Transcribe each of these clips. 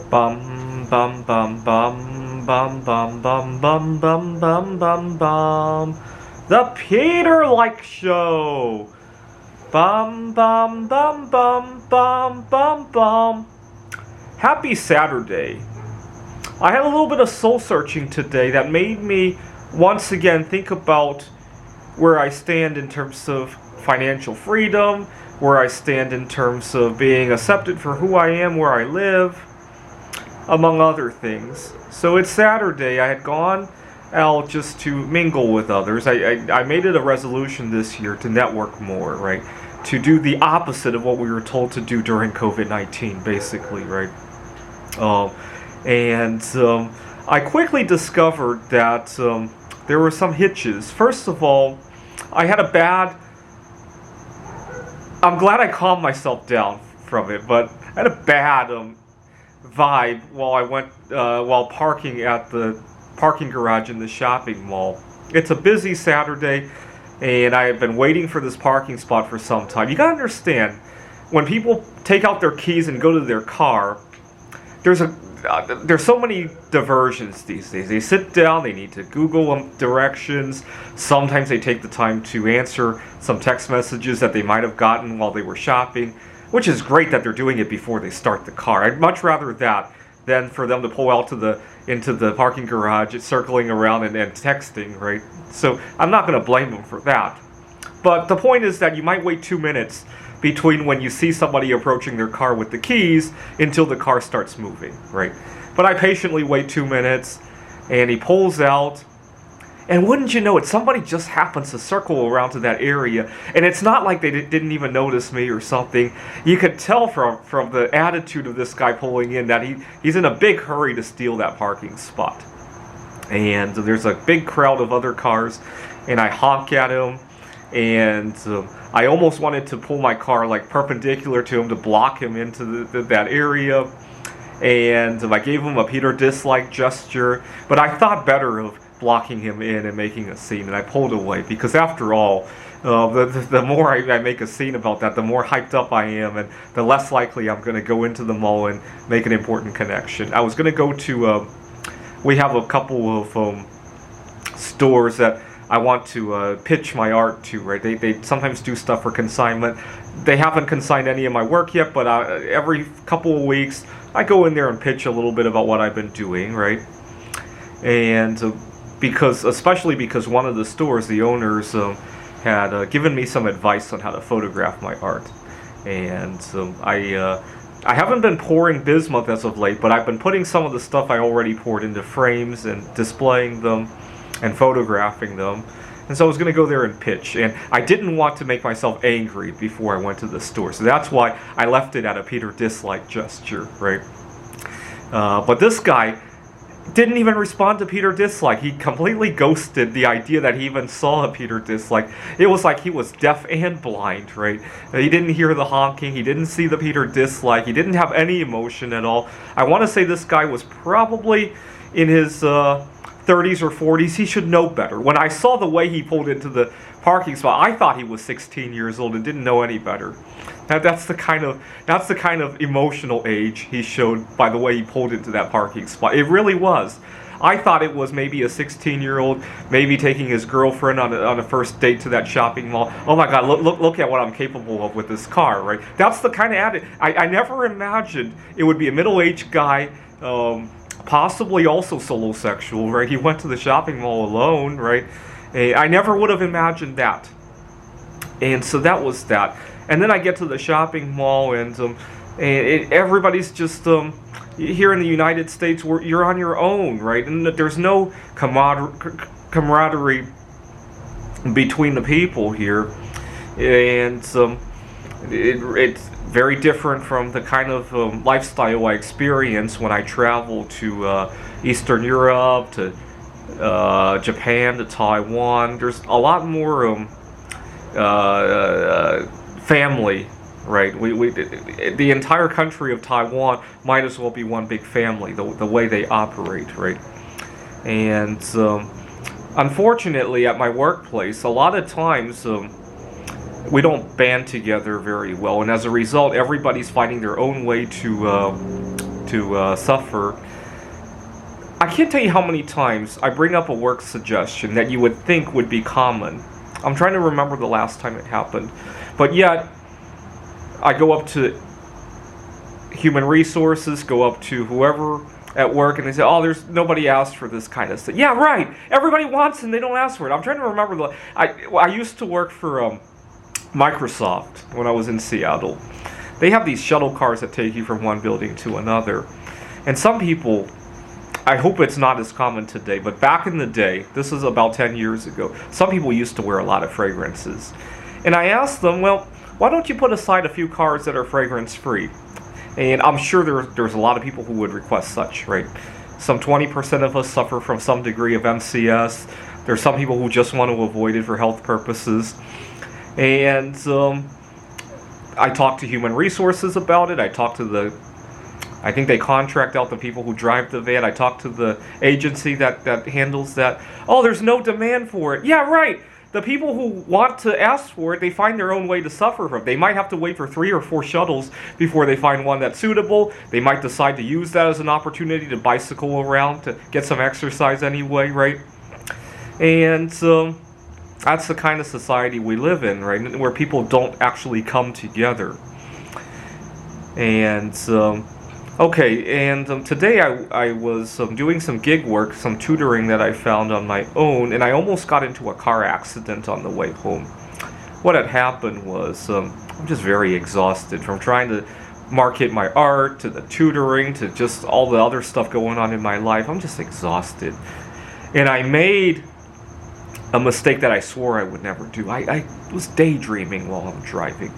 Bum bum bum bum bum bum bum bum bum bum bum bum. The Peter Like Show. Bum bum bum bum bum bum bum. Happy Saturday. I had a little bit of soul searching today that made me once again think about where I stand in terms of financial freedom, where I stand in terms of being accepted for who I am, where I live, among other things. So it's Saturday. I had gone out just to mingle with others. I made it a resolution this year to network more, right? To do the opposite of what we were told to do during COVID-19, basically, right? I quickly discovered that there were some hitches. First of all, I had a bad... I'm glad I calmed myself down from it, but I had a bad vibe while parking at the parking garage in the shopping mall. It's a busy Saturday, and I have been waiting for this parking spot for some time. You gotta understand, when people take out their keys and go to their car, there's so many diversions these days. They sit down, they need to Google directions. Sometimes they take the time to answer some text messages that they might have gotten while they were shopping, which is great that they're doing it before they start the car. I'd much rather that than for them to pull out into the parking garage, circling around and texting, right? So I'm not going to blame them for that. But the point is that you might wait 2 minutes between when you see somebody approaching their car with the keys until the car starts moving, right? But I patiently wait 2 minutes, and he pulls out, and wouldn't you know it, somebody just happens to circle around to that area, and it's not like they didn't even notice me or something. You could tell from the attitude of this guy pulling in that he's in a big hurry to steal that parking spot. And there's a big crowd of other cars, and I honk at him, and I almost wanted to pull my car like perpendicular to him to block him into that area, and I gave him a Peter Dislike gesture, but I thought better of blocking him in and making a scene, and I pulled away, because after all, the more I make a scene about that, the more hyped up I am, and the less likely I'm going to go into the mall and make an important connection. I was going to go to, we have a couple of stores that I want to pitch my art to, right? They sometimes do stuff for consignment. They haven't consigned any of my work yet, but every couple of weeks I go in there and pitch a little bit about what I've been doing, right? And especially because one of the stores, the owners had given me some advice on how to photograph my art. And I haven't been pouring bismuth as of late, but I've been putting some of the stuff I already poured into frames and displaying them and photographing them. And so I was going to go there and pitch, and I didn't want to make myself angry before I went to the store, so that's why I left it at a Peter Dislike gesture, right? But this guy didn't even respond to Peter Dislike. He completely ghosted the idea that he even saw a Peter Dislike. It was like he was deaf and blind, right? He didn't hear the honking, he didn't see the Peter Dislike, he didn't have any emotion at all. I want to say this guy was probably in his 30s or 40s. He should know better. When I saw the way he pulled into the parking spot, I thought he was 16 years old and didn't know any better. That's the kind of emotional age he showed by the way he pulled into that parking spot. It really was. I thought it was maybe a 16-year-old, maybe taking his girlfriend on a first date to that shopping mall. Oh my God, look at what I'm capable of with this car, right? That's the kind of attitude. I never imagined it would be a middle-aged guy, possibly also solosexual, right? He went to the shopping mall alone, right? I never would have imagined that. And so that was that. And then I get to the shopping mall, and everybody's just here in the United States, you're on your own, right? And there's no camaraderie between the people here, and it's very different from the kind of lifestyle I experience when I travel to Eastern Europe, to Japan, to Taiwan. There's a lot more family, right? The entire country of Taiwan might as well be one big family, the way they operate, right? And unfortunately, at my workplace, a lot of times we don't band together very well, and as a result, everybody's finding their own way to suffer. I can't tell you how many times I bring up a work suggestion that you would think would be common. I'm trying to remember the last time it happened. But yet, I go up to human resources, go up to whoever at work, and they say, oh, there's nobody asked for this kind of stuff. Yeah, right. Everybody wants it and they don't ask for it. I'm trying to remember. I used to work for Microsoft when I was in Seattle. They have these shuttle cars that take you from one building to another. And some people, I hope it's not as common today, but back in the day, this is about 10 years ago, some people used to wear a lot of fragrances. And I asked them, well, why don't you put aside a few cars that are fragrance-free? And I'm sure there's a lot of people who would request such, right? Some 20% of us suffer from some degree of MCS. There's some people who just want to avoid it for health purposes. And I talked to human resources about it. I talked to I think they contract out the people who drive the van. I talked to the agency that handles that. Oh, there's no demand for it. Yeah, right. The people who want to ask for it, they find their own way to suffer from it. They might have to wait for 3 or 4 shuttles before they find one that's suitable. They might decide to use that as an opportunity to bicycle around to get some exercise anyway, right? And that's the kind of society we live in, right? Where people don't actually come together. And okay, and today I was doing some gig work, some tutoring that I found on my own, and I almost got into a car accident on the way home. What had happened was I'm just very exhausted from trying to market my art, to the tutoring, to just all the other stuff going on in my life. I'm just exhausted. And I made a mistake that I swore I would never do. I was daydreaming while I'm driving.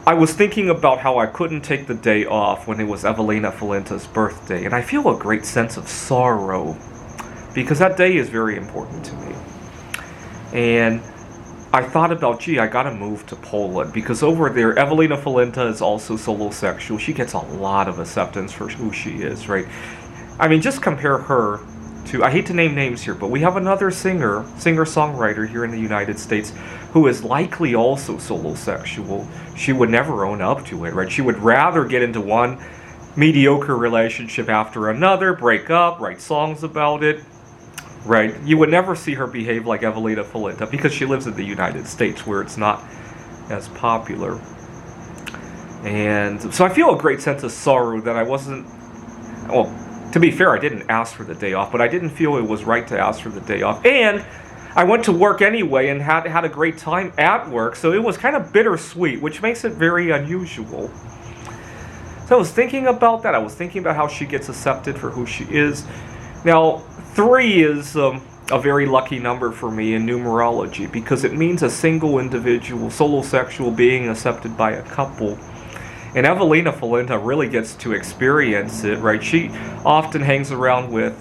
I was thinking about how I couldn't take the day off when it was Evelina Falinta's birthday, and I feel a great sense of sorrow because that day is very important to me. And I thought about, gee, I gotta move to Poland because over there, Evelina Falinta is also solosexual. She gets a lot of acceptance for who she is, right? I mean, just compare her to, I hate to name names here, but we have another singer-songwriter here in the United States who is likely also solosexual. She would never own up to it, right? She would rather get into one mediocre relationship after another, break up, write songs about it, right? You would never see her behave like Evelina Falinta because she lives in the United States where it's not as popular. And so I feel a great sense of sorrow that I wasn't, well, to be fair, I didn't ask for the day off, but I didn't feel it was right to ask for the day off. And I went to work anyway and had a great time at work, so it was kind of bittersweet, which makes it very unusual. So I was thinking about that. I was thinking about how she gets accepted for who she is. Now, 3 is a very lucky number for me in numerology because it means a single individual, solosexual, being accepted by a couple. And Evelina Falinta really gets to experience it, right? She often hangs around with,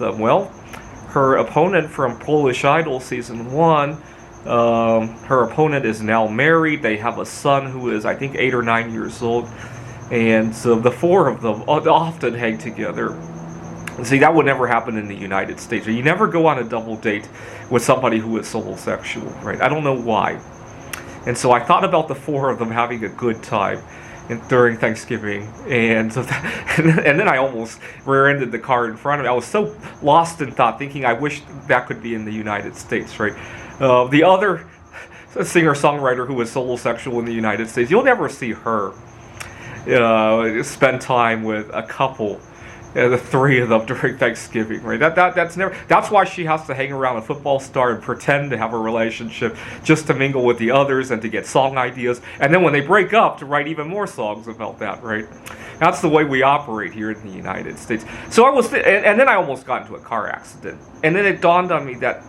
her opponent from Polish Idol Season 1. Her opponent is now married. They have a son who is, I think, 8 or 9 years old. And so the 4 of them often hang together. See, that would never happen in the United States. You never go on a double date with somebody who is solosexual, right? I don't know why. And so I thought about the 4 of them having a good time during Thanksgiving, and then I almost rear-ended the car in front of me. I was so lost in thought, thinking I wish that could be in the United States, right? The other singer-songwriter who is solosexual in the United States, you'll never see her spend time with a couple, the 3 of them during Thanksgiving, right? That's why she has to hang around a football star and pretend to have a relationship just to mingle with the others and to get song ideas. And then when they break up, to write even more songs about that, right? That's the way we operate here in the United States. So I was, and then I almost got into a car accident. And then it dawned on me that,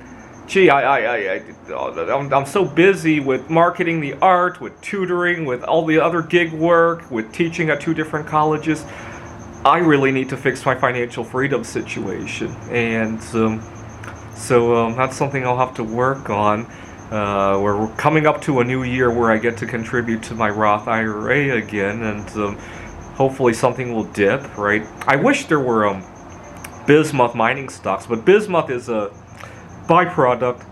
gee, I'm so busy with marketing the art, with tutoring, with all the other gig work, with teaching at 2 different colleges. I really need to fix my financial freedom situation, and so that's something I'll have to work on. We're coming up to a new year where I get to contribute to my Roth IRA again, and hopefully something will dip, right? I wish there were bismuth mining stocks, but bismuth is a byproduct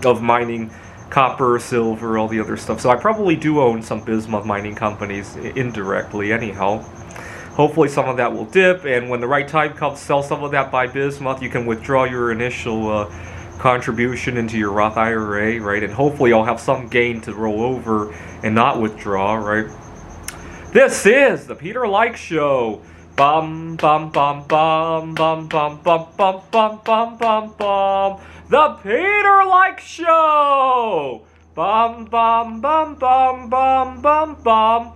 of mining copper, silver, all the other stuff. So I probably do own some bismuth mining companies indirectly anyhow. Hopefully some of that will dip, and when the right time comes, sell some of that by bismuth. You can withdraw your initial contribution into your Roth IRA, right? And hopefully I'll have some gain to roll over and not withdraw, right? This is the Peter Like Show. Bum bum bum bum bum bum bum bum bum bum bum bum. The Peter Like Show. Bum bum bum bum bum bum bum.